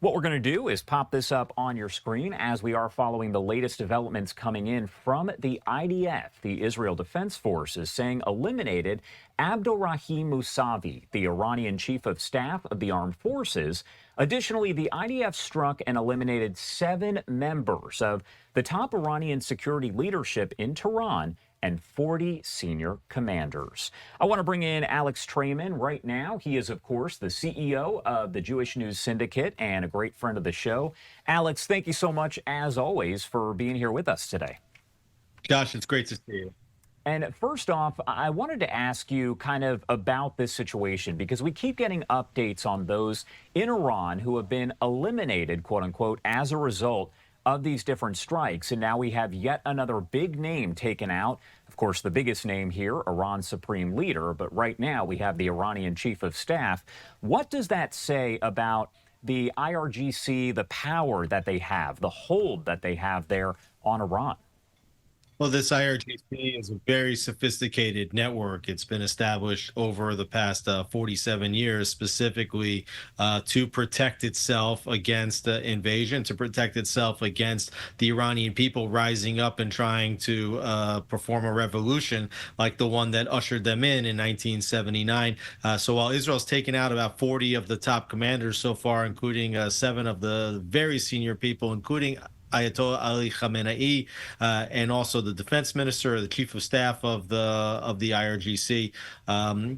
What we're going to do is pop this up on your screen as we are following the latest developments coming in from the IDF. The Israel Defense Forces saying eliminated Abdolrahim Mousavi, the Iranian chief of staff of the armed forces. Additionally, the IDF struck and eliminated 7 members of the top Iranian security leadership in Tehran and 40 senior commanders. I want to bring in Alex Traiman right now. He is, of course, the CEO of the Jewish News Syndicate and a great friend of the show. Alex, thank you so much, as always, for being here with us today. Josh, it's great to see you. And first off, I wanted to ask you kind of about this situation because we keep getting updates on those in Iran who have been eliminated, quote unquote, as a result of these different strikes. And now we have yet another big name taken out. Of course, the biggest name here, Iran's supreme leader. But right now we have the Iranian chief of staff. What does that say about the IRGC, the power that they have, the hold that they have there on Iran? Well, this IRGC is a very sophisticated network. It's been established over the past 47 years, specifically to protect itself against invasion, to protect itself against the Iranian people rising up and trying to perform a revolution like the one that ushered them in 1979. So while Israel's taken out about 40 of the top commanders so far, including 7 of the very senior people, including Ayatollah Ali Khamenei, and also the defense minister, the chief of staff of the IRGC.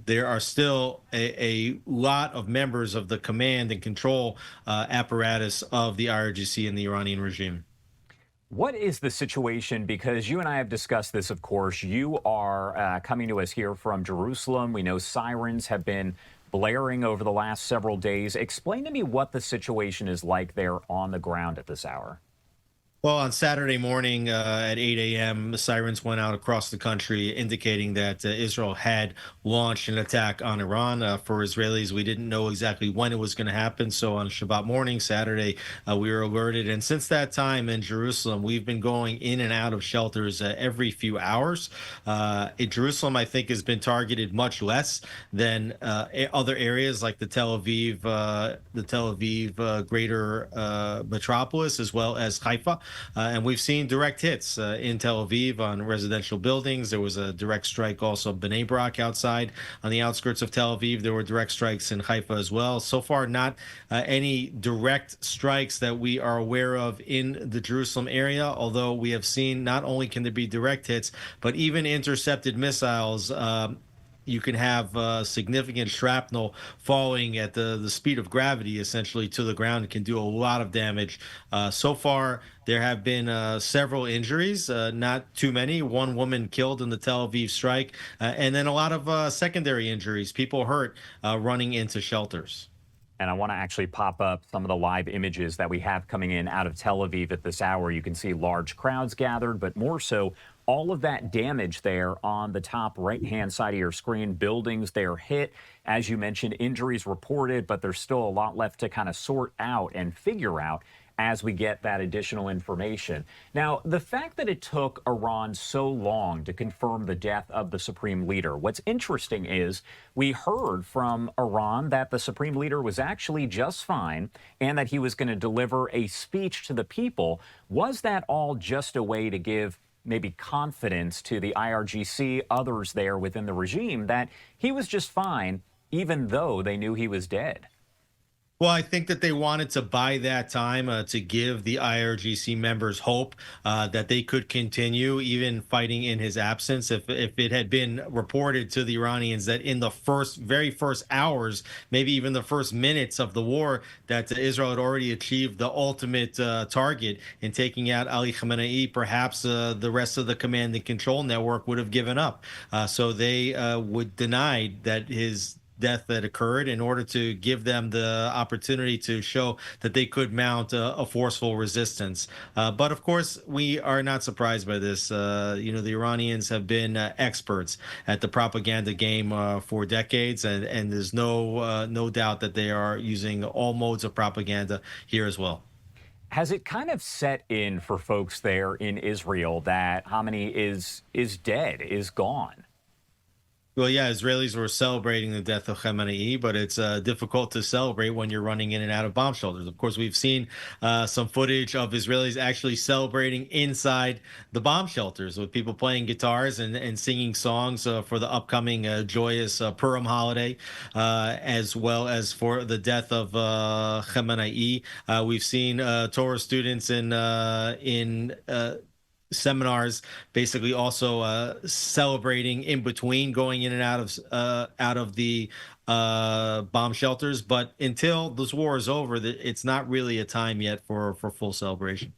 There are still a lot of members of the command and control apparatus of the IRGC and the Iranian regime. What is the situation? Because you and I have discussed this, of course. You are coming to us here from Jerusalem. We know sirens have been blaring over the last several days. Explain to me what the situation is like there on the ground at this hour. Well, on Saturday morning at 8 a.m., the sirens went out across the country indicating that Israel had launched an attack on Iran. For Israelis, we didn't know exactly when it was going to happen. So on Shabbat morning, Saturday, we were alerted. And since that time in Jerusalem, we've been going in and out of shelters every few hours. In Jerusalem, I think, has been targeted much less than other areas like the Tel Aviv greater metropolis, as well as Haifa. And we've seen direct hits in Tel Aviv on residential buildings. There was a direct strike also Bnei Brak outside on the outskirts of Tel Aviv. There were direct strikes in Haifa as well. So far, not any direct strikes that we are aware of in the Jerusalem area, although we have seen not only can there be direct hits, but even intercepted missiles. You can have significant shrapnel falling at the speed of gravity, essentially, to the ground. It can do a lot of damage. So far, there have been several injuries, not too many. 1 woman killed in the Tel Aviv strike, and then a lot of secondary injuries, people hurt running into shelters. And I want to actually pop up some of the live images that we have coming in out of Tel Aviv at this hour. You can see large crowds gathered, but more so, all of that damage there on the top right-hand side of your screen. Buildings, they're hit. As you mentioned, injuries reported, but there's still a lot left to kind of sort out and figure out as we get that additional information. Now, the fact that it took Iran so long to confirm the death of the supreme leader, what's interesting is we heard from Iran that the supreme leader was actually just fine and that he was going to deliver a speech to the people. Was that all just a way to give maybe confidence to the IRGC, others there within the regime, that he was just fine, even though they knew he was dead? Well, I think that they wanted to buy that time to give the IRGC members hope that they could continue even fighting in his absence. If it had been reported to the Iranians that in the very first hours, maybe even the first minutes of the war, that Israel had already achieved the ultimate target in taking out Ali Khamenei, perhaps the rest of the command and control network would have given up. So they would deny that his death that occurred in order to give them the opportunity to show that they could mount a forceful resistance. But of course, we are not surprised by this. The Iranians have been experts at the propaganda game for decades, and there's no doubt that they are using all modes of propaganda here as well. Has it kind of set in for folks there in Israel that Khamenei is dead, is gone? Well, yeah, Israelis were celebrating the death of Khamenei, but it's difficult to celebrate when you're running in and out of bomb shelters. Of course, we've seen some footage of Israelis actually celebrating inside the bomb shelters with people playing guitars and singing songs for the upcoming joyous Purim holiday, as well as for the death of Khamenei. We've seen Torah students in seminars basically also celebrating in between going in and out of the bomb shelters, but until this war is over, it's not really a time yet for full celebration.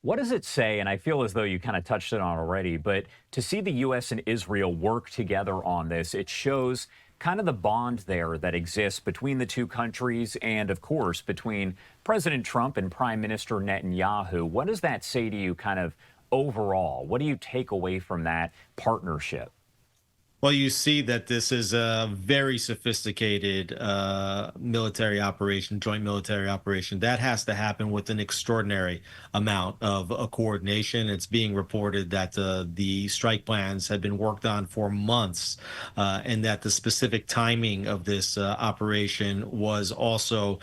What does it say? And I feel as though you kind of touched it on already, but to see the U.S. and Israel work together on this, it shows kind of the bond there that exists between the two countries and, of course, between President Trump and Prime Minister Netanyahu. What does that say to you kind of overall? What do you take away from that partnership? Well, you see that this is a very sophisticated military operation, joint military operation. That has to happen with an extraordinary amount of coordination. It's being reported that the strike plans had been worked on for months, and that the specific timing of this operation was also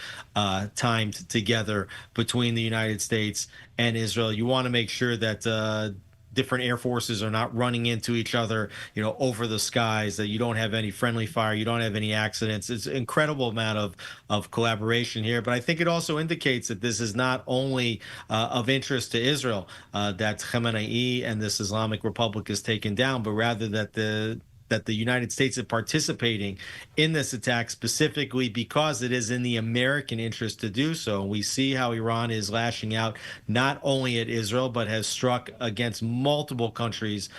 timed together between the United States and Israel. You want to make sure that different air forces are not running into each other, over the skies, that you don't have any friendly fire, you don't have any accidents. It's an incredible amount of collaboration here. But I think it also indicates that this is not only of interest to Israel, that Khamenei and this Islamic Republic is taken down, but rather that the United States is participating in this attack specifically because it is in the American interest to do so. We see how Iran is lashing out not only at Israel, but has struck against multiple countries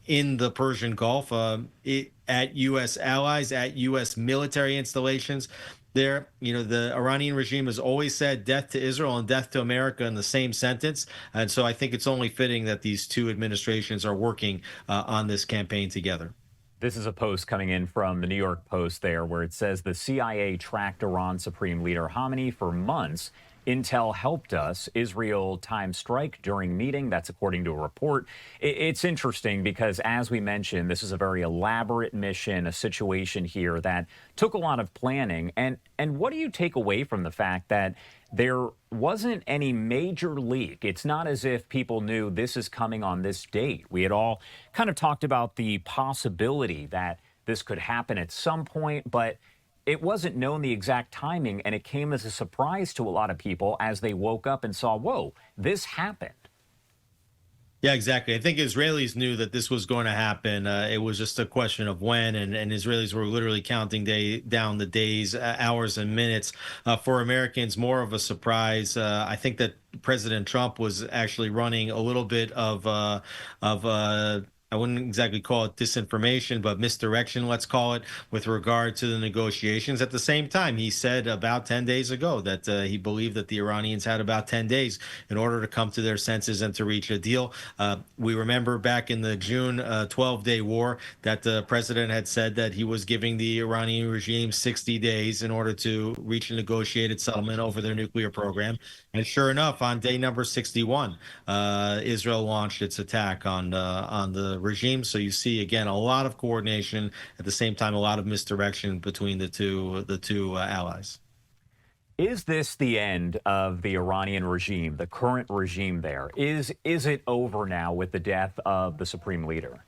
in the Persian Gulf, at U.S. allies, at U.S. military installations. There, the Iranian regime has always said death to Israel and death to America in the same sentence. And so I think it's only fitting that these two administrations are working on this campaign together. This is a post coming in from the New York Post there where it says the CIA tracked Iran Supreme Leader Khamenei for months. Intel helped us. Israel timed strike during meeting. That's according to a report. It's interesting because, as we mentioned, this is a very elaborate mission, a situation here that took a lot of planning. And what do you take away from the fact that there wasn't any major leak? It's not as if people knew this is coming on this date. We had all kind of talked about the possibility that this could happen at some point, but it wasn't known the exact timing, and it came as a surprise to a lot of people as they woke up and saw, whoa, this happened. Yeah, exactly. I think Israelis knew that this was going to happen. It was just a question of when, and Israelis were literally counting down the days, hours, and minutes. For Americans, more of a surprise. I think that President Trump was actually running a little bit of I wouldn't exactly call it disinformation, but misdirection, let's call it, with regard to the negotiations. At the same time, he said about 10 days ago that he believed that the Iranians had about 10 days in order to come to their senses and to reach a deal. We remember back in the June 12-day war that the president had said that he was giving the Iranian regime 60 days in order to reach a negotiated settlement over their nuclear program. And sure enough, on day number 61, Israel launched its attack on the regime. So you see again a lot of coordination, at the same time a lot of misdirection between the two allies. Is this the end of the Iranian regime, the current regime there? Is it over now with the death of the supreme leader?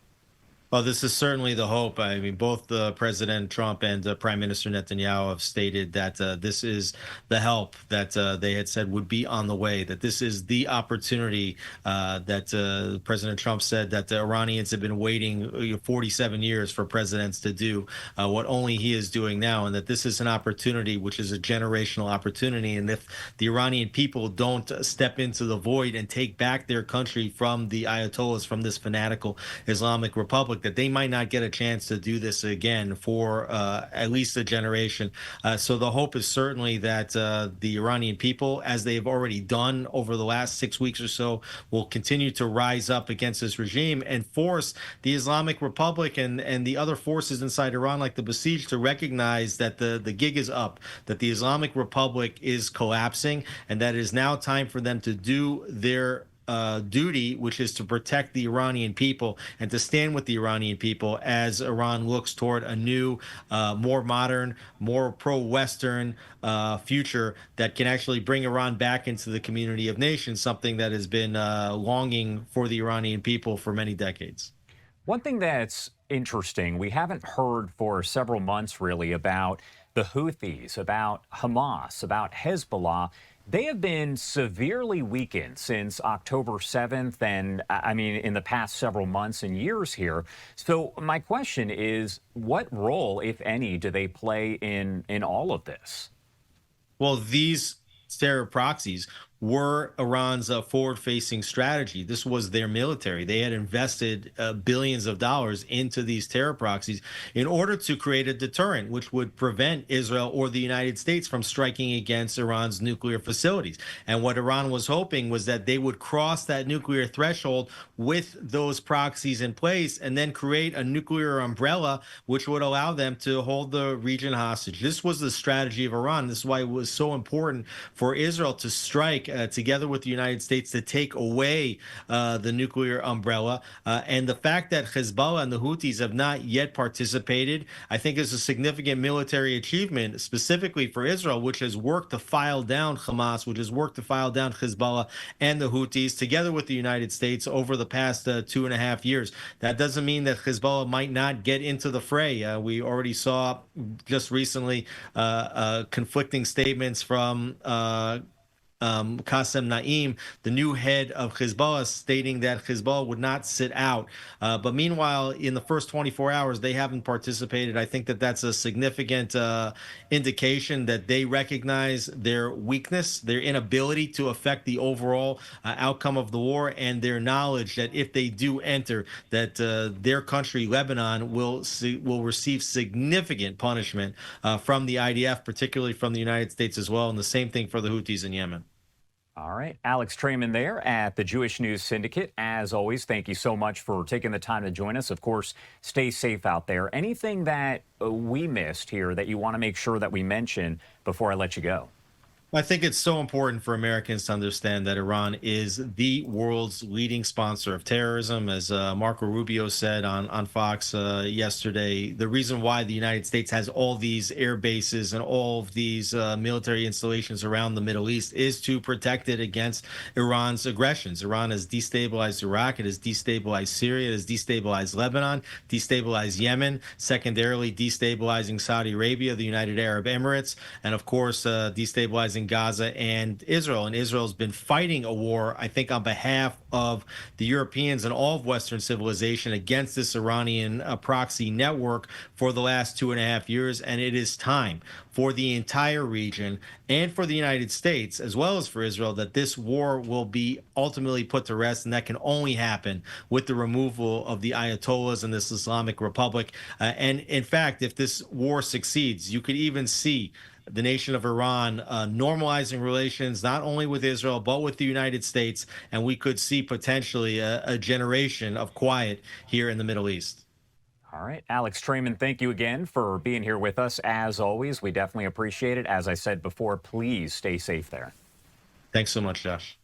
Well, this is certainly the hope. I mean, both President Trump and Prime Minister Netanyahu have stated that this is the help that they had said would be on the way, that this is the opportunity that President Trump said that the Iranians have been waiting 47 years for presidents to do what only he is doing now, and that this is an opportunity which is a generational opportunity. And if the Iranian people don't step into the void and take back their country from the Ayatollahs, from this fanatical Islamic Republic, that they might not get a chance to do this again for at least a generation. So the hope is certainly that the Iranian people, as they have already done over the last 6 weeks or so, will continue to rise up against this regime and force the Islamic Republic and the other forces inside Iran, like the besieged, to recognize that the gig is up, that the Islamic Republic is collapsing, and that it is now time for them to do their duty, which is to protect the Iranian people and to stand with the Iranian people as Iran looks toward a new, more modern, more pro-Western future that can actually bring Iran back into the community of nations, something that has been longing for the Iranian people for many decades. One thing that's interesting, we haven't heard for several months really about the Houthis, about Hamas, about Hezbollah. They have been severely weakened since October 7th, and I mean, in the past several months and years here. So, my question is what role, if any, do they play in all of this? Well, these terror proxies were Iran's forward-facing strategy. This was their military. They had invested billions of dollars into these terror proxies in order to create a deterrent, which would prevent Israel or the United States from striking against Iran's nuclear facilities. And what Iran was hoping was that they would cross that nuclear threshold with those proxies in place and then create a nuclear umbrella, which would allow them to hold the region hostage. This was the strategy of Iran. This is why it was so important for Israel to strike together with the United States to take away the nuclear umbrella. And the fact that Hezbollah and the Houthis have not yet participated, I think is a significant military achievement, specifically for Israel, which has worked to file down Hamas, which has worked to file down Hezbollah and the Houthis together with the United States over the past 2.5 years. That doesn't mean that Hezbollah might not get into the fray. We already saw just recently conflicting statements from Qasem Naim, the new head of Hezbollah, stating that Hezbollah would not sit out. But meanwhile, in the first 24 hours, they haven't participated. I think that that's a significant indication that they recognize their weakness, their inability to affect the overall outcome of the war, and their knowledge that if they do enter, that their country, Lebanon, will receive significant punishment from the IDF, particularly from the United States as well. And the same thing for the Houthis in Yemen. All right. Alex Traiman there at the Jewish News Syndicate. As always, thank you so much for taking the time to join us. Of course, stay safe out there. Anything that we missed here that you want to make sure that we mention before I let you go? I think it's so important for Americans to understand that Iran is the world's leading sponsor of terrorism. As Marco Rubio said on Fox yesterday, the reason why the United States has all these air bases and all of these military installations around the Middle East is to protect it against Iran's aggressions. Iran has destabilized Iraq. It has destabilized Syria. It has destabilized Lebanon, destabilized Yemen, secondarily destabilizing Saudi Arabia, the United Arab Emirates, and of course, destabilizing Gaza and Israel. And Israel's been fighting a war, I think, on behalf of the Europeans and all of Western civilization against this Iranian proxy network for the last 2.5 years. And it is time for the entire region and for the United States, as well as for Israel, that this war will be ultimately put to rest. And that can only happen with the removal of the Ayatollahs in this Islamic Republic. And in fact, if this war succeeds, you could even see the nation of Iran normalizing relations not only with Israel but with the United States, and we could see potentially a generation of quiet here in the Middle East. All right. Alex Traiman, thank you again for being here with us. As always, we definitely appreciate it. As I said before, please stay safe there. Thanks so much, Josh.